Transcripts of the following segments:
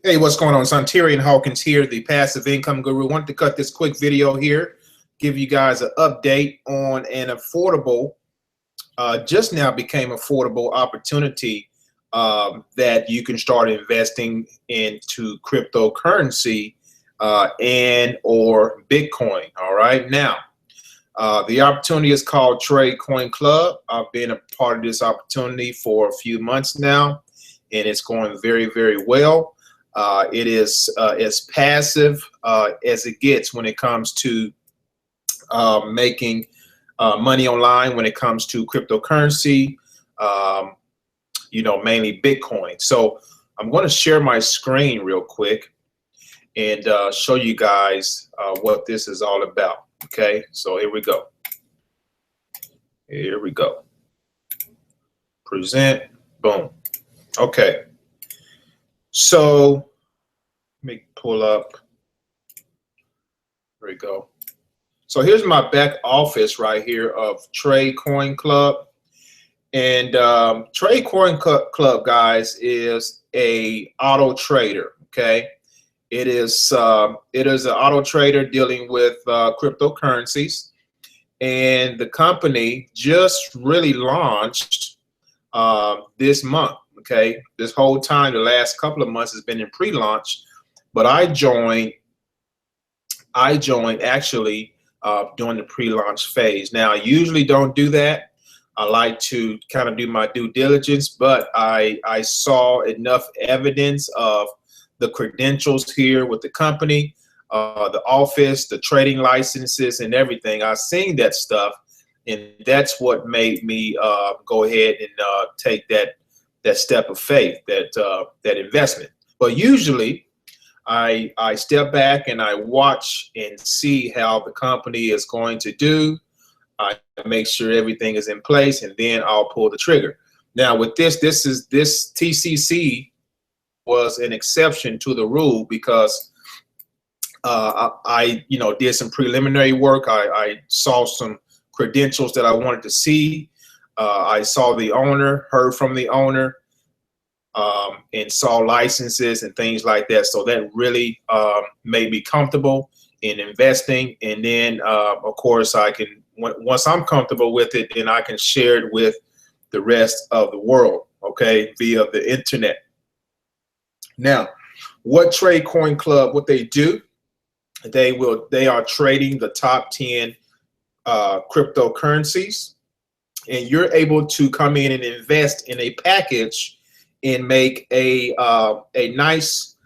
Hey, what's going on? It's Ontarian Hawkins here, the passive income guru. Wanted to cut this quick video here, give you guys an update on an affordable, just now became affordable opportunity that you can start investing into cryptocurrency and or Bitcoin. All right, now the opportunity is called Trade Coin Club. I've been a part of this opportunity for a few months now, and it's going very, very well. It is as passive as it gets when it comes to making money online, when it comes to cryptocurrency, mainly Bitcoin. So I'm going to share my screen real quick and show you guys what this is all about. Okay, so here we go. Here we go. Present. Boom. Okay. So let me pull up. There we go. So here's my back office right here of Trade Coin Club. And Trade Coin Club, guys, is a auto trader. Okay, it is an auto trader dealing with cryptocurrencies, and the company just really launched this month. Okay, this whole time, the last couple of months has been in pre-launch, but I joined actually during the pre-launch phase. Now, I usually don't do that. I like to kind of do my due diligence, but I saw enough evidence of the credentials here with the company, the office, the trading licenses, and everything. I seen that stuff, and that's what made me go ahead and take that step of faith, that investment. But usually, I step back and I watch and see how the company is going to do. I make sure everything is in place, and then I'll pull the trigger. Now with this TCC was an exception to the rule because I did some preliminary work. I saw some credentials that I wanted to see. I saw the owner, heard from the owner, and saw licenses and things like that. So that really made me comfortable in investing. And then, of course, I can, once I'm comfortable with it, then I can share it with the rest of the world, okay, via the internet. Now, what Trade Coin Club, what they do, they are trading the top 10 cryptocurrencies, and you're able to come in and invest in a package and make a nice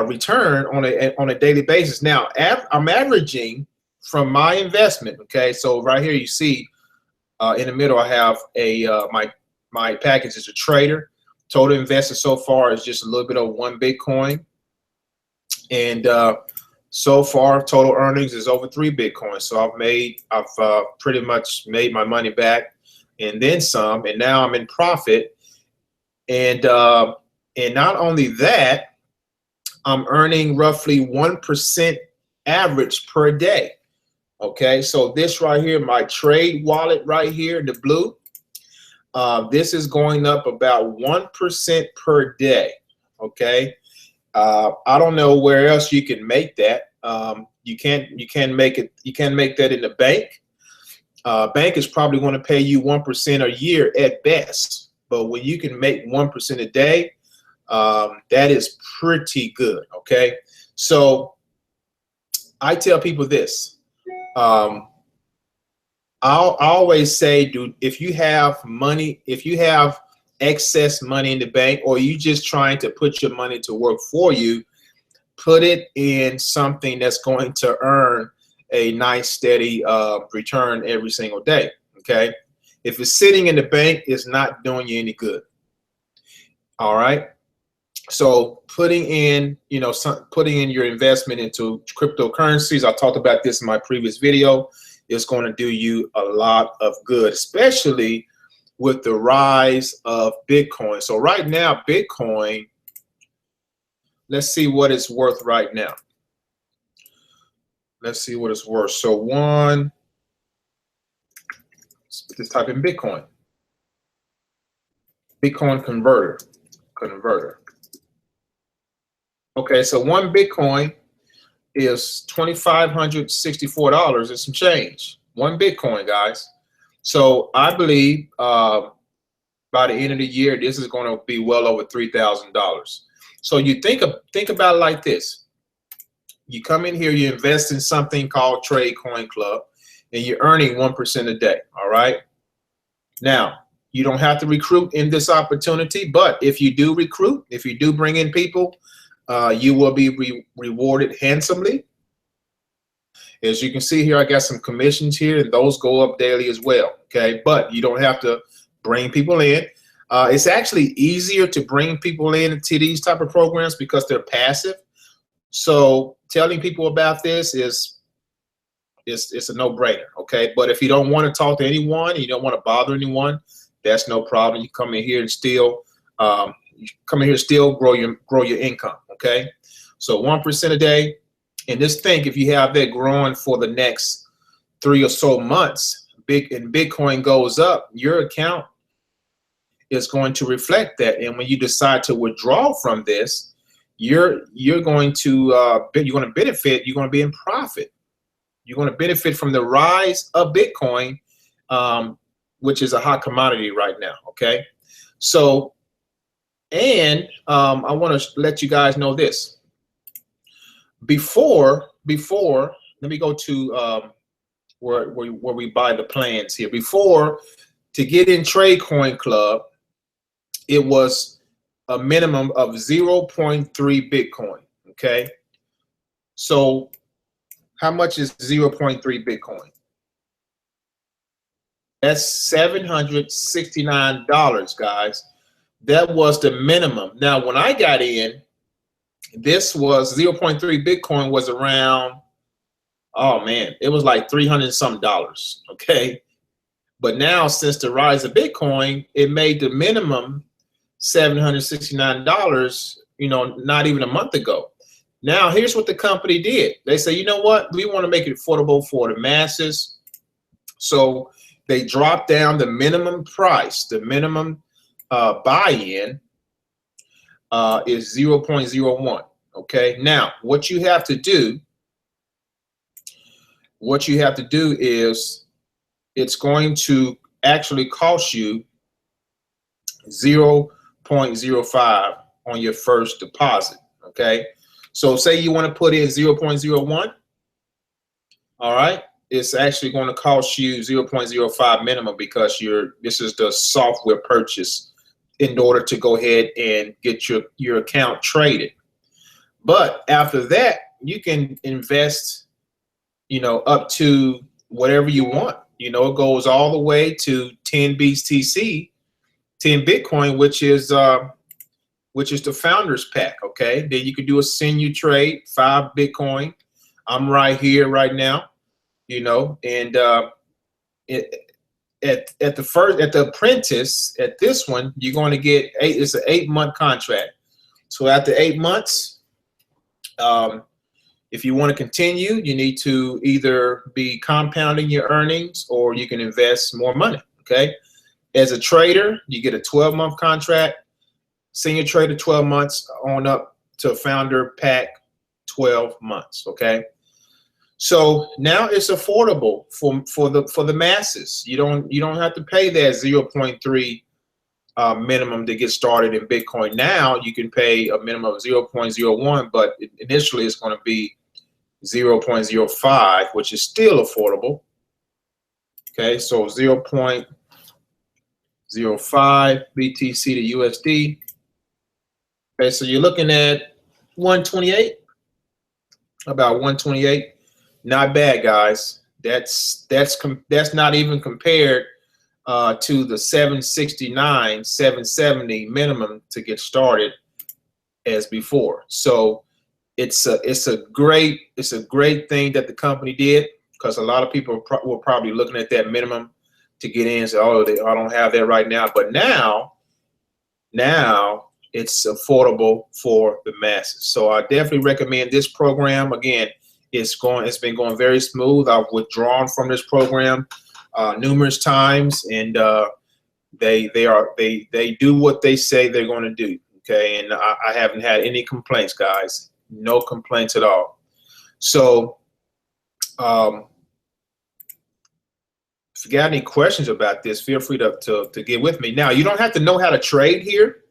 return on a daily basis. Now, I'm averaging from my investment. Okay, so right here you see in the middle I have my package is a trader. Total invested so far is just a little bit over 1 Bitcoin, and so far total earnings is over 3 Bitcoins. So I've pretty much made my money back and then some, and now I'm in profit. And not only that, I'm earning roughly 1% average per day. Okay, so this right here, my trade wallet right here, the blue, this is going up about 1% per day. Okay, I don't know where else you can make that. You can't make it. You can't make that in the bank. Bank is probably going to pay you 1% a year at best. But when you can make 1% a day, that is pretty good. Okay, so I tell people this. I'll always say, dude, if you have money, if you have excess money in the bank, or you just trying to put your money to work for you, put it in something that's going to earn a nice steady return every single day. Okay. If it's sitting in the bank, it's not doing you any good. All right. So putting in, putting in your investment into cryptocurrencies, I talked about this in my previous video, is going to do you a lot of good, especially with the rise of Bitcoin. So right now, Bitcoin, let's see what it's worth right now. Let's see what it's worth. So let's type in Bitcoin. Bitcoin converter. Okay, so one Bitcoin is $2,564 and some change. One Bitcoin, guys. So I believe by the end of the year, this is going to be well over $3,000. So you think about it like this. You come in here, you invest in something called Trade Coin Club, and you're earning 1% a day, all right? Now, you don't have to recruit in this opportunity, but if you do recruit, if you do bring in people, you will be rewarded handsomely. As you can see here, I got some commissions here, and those go up daily as well, okay? But you don't have to bring people in. It's actually easier to bring people into these type of programs because they're passive. So telling people about this is it's a no-brainer, okay? But if you don't want to talk to anyone, you don't want to bother anyone, that's no problem. You come in here and still grow your income, okay? So 1% a day, and just think if you have that growing for the next 3 or so months, and Bitcoin goes up, your account is going to reflect that. And when you decide to withdraw from this, you're going to benefit. You're going to be in profit. You're going to benefit from the rise of Bitcoin, which is a hot commodity right now. Okay, so and I want to let you guys know this. Before, let me go to where we buy the plans here. Before, to get in Trade Coin Club, it was a minimum of 0.3 Bitcoin, okay? So how much is 0.3 Bitcoin? That's $769, guys. That was the minimum. Now, when I got in, this was 0.3 Bitcoin was around, oh man, it was like $300 some, okay? But now, since the rise of Bitcoin, it made the minimum $769, not even a month ago. Now, here's what the company did. They say, you know what? We want to make it affordable for the masses. So they dropped down the minimum price. The minimum buy-in is 0.01. Okay. Now, what you have to do is it's going to actually cost you 0.05 on your first deposit. Okay, so say you want to put in 0.01. All right, it's actually going to cost you 0.05 minimum because this is the software purchase in order to go ahead and get your account traded. But after that, you can invest, up to whatever you want. It goes all the way to 10 BTC, 10 Bitcoin, which is the founders pack. Okay, then you can do a senior trade, 5 Bitcoin. I'm right here right now, and at the apprentice, at this one, you're going to get it's an 8-month contract. So after 8 months, if you want to continue, you need to either be compounding your earnings or you can invest more money. Okay. As a trader, you get a 12-month contract, senior trader 12 months on up to founder pack 12 months. Okay. So now it's affordable for the masses. You don't have to pay that 0.3 minimum to get started in Bitcoin. Now you can pay a minimum of 0.01, but initially it's going to be 0.05, which is still affordable. Okay, so 0.05 BTC to USD. Okay, so you're looking at 128, about 128. Not bad, guys. That's not even compared to the 769, 770 minimum to get started as before. So it's a great thing that the company did, because a lot of people were probably looking at that minimum to get in and say, oh, I don't have that right now. But now it's affordable for the masses. So I definitely recommend this program. Again, it's been going very smooth. I've withdrawn from this program numerous times, and they do what they say they're going to do. Okay, and I haven't had any complaints, guys. No complaints at all. So if you got any questions about this, feel free to get with me. Now, you don't have to know how to trade here.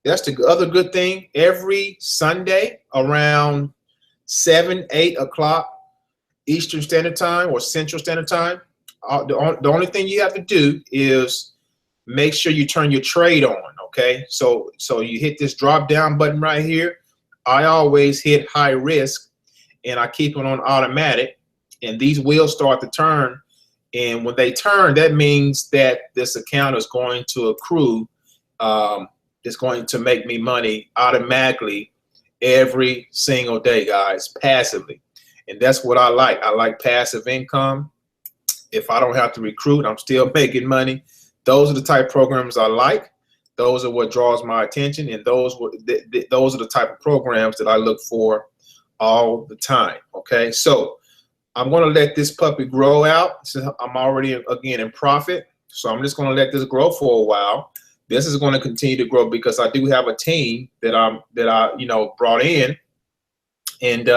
That's the other good thing. Every Sunday around 7, 8 o'clock Eastern Standard Time or Central Standard Time, the only thing you have to do is make sure you turn your trade on, okay? So you hit this drop down button right here. I always hit high risk, and I keep it on automatic, and these wheels start to turn. And when they turn, that means that this account is going to accrue, it's going to make me money automatically every single day, guys, passively. And that's what I like. I like passive income. If I don't have to recruit, I'm still making money. Those are the type of programs I like. Those are what draws my attention, and those are the type of programs that I look for all the time. Okay, so I'm going to let this puppy grow out. Since I'm already again in profit, so I'm just going to let this grow for a while. This is going to continue to grow because I do have a team that I brought in, and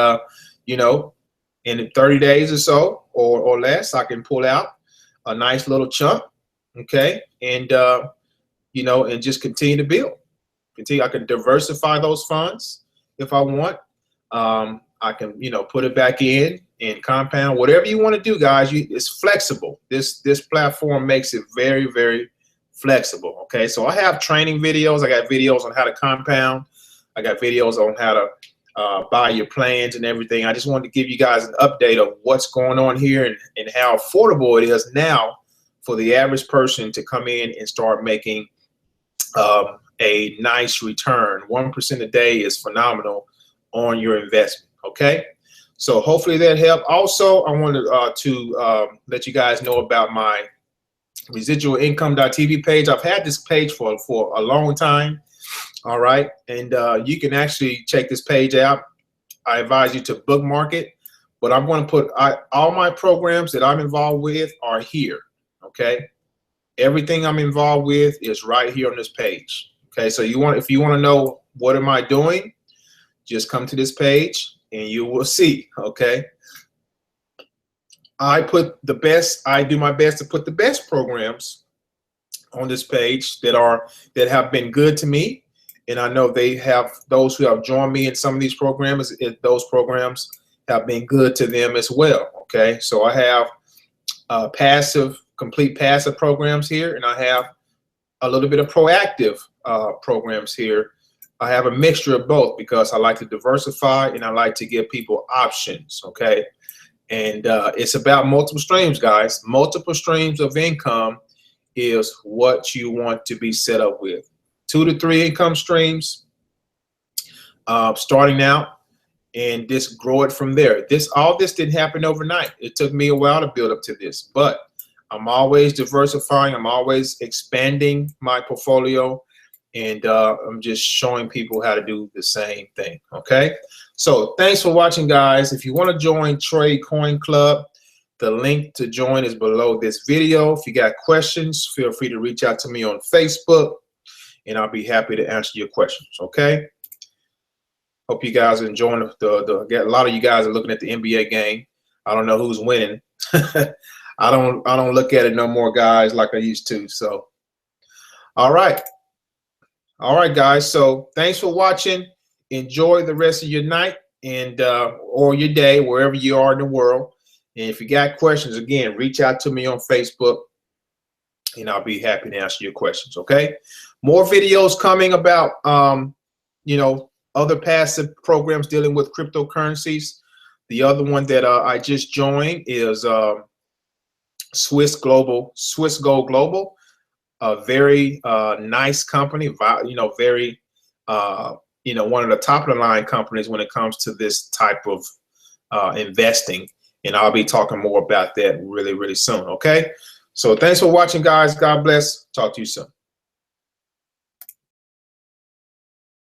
in 30 days or so or less, I can pull out a nice little chunk. Okay, and and just continue to build. I can diversify those funds if I want. I can put it back in and compound. Whatever you want to do, guys. It's flexible. This platform makes it very, very flexible. Okay, so I have training videos. I got videos on how to compound. I got videos on how to buy your plans and everything. I just wanted to give you guys an update of what's going on here and how affordable it is now for the average person to come in and start making a nice return. 1% a day is phenomenal on your investment. Okay, so hopefully that helped. Also, I wanted to let you guys know about my residualincome.tv page. I've had this page for a long time. All right, and you can actually check this page out. I advise you to bookmark it, but I'm going to put all my programs that I'm involved with are here. Okay, everything I'm involved with is right here on this page. Okay, so if you want to know what am I doing, just come to this page and you will see. Okay, I do my best to put the best programs on this page that have been good to me. And I know they have those who have joined me in some of these programs. Those programs have been good to them as well. Okay, so I have complete passive programs here, and I have a little bit of proactive programs here. I have a mixture of both because I like to diversify and I like to give people options. Okay, and it's about multiple streams, guys. Multiple streams of income is what you want to be set up with. 2 to 3 income streams starting out, and just grow it from there. All this didn't happen overnight. It took me a while to build up to this, but I'm always diversifying. I'm always expanding my portfolio, and I'm just showing people how to do the same thing. Okay, so thanks for watching, guys. If you want to join Trade Coin Club, the link to join is below this video. If you got questions, feel free to reach out to me on Facebook, and I'll be happy to answer your questions. Okay. Hope you guys are enjoying a lot of you guys are looking at the NBA game. I don't know who's winning. I don't look at it no more, guys, like I used to. So, all right, guys. So thanks for watching. Enjoy the rest of your night and or your day, wherever you are in the world. And if you got questions, again, reach out to me on Facebook, and I'll be happy to answer your questions. Okay. More videos coming about, other passive programs dealing with cryptocurrencies. The other one that I just joined is Swiss Gold Global, a very nice company. Very one of the top of the line companies when it comes to this type of investing. And I'll be talking more about that really, really soon. Okay. So thanks for watching, guys. God bless. Talk to you soon.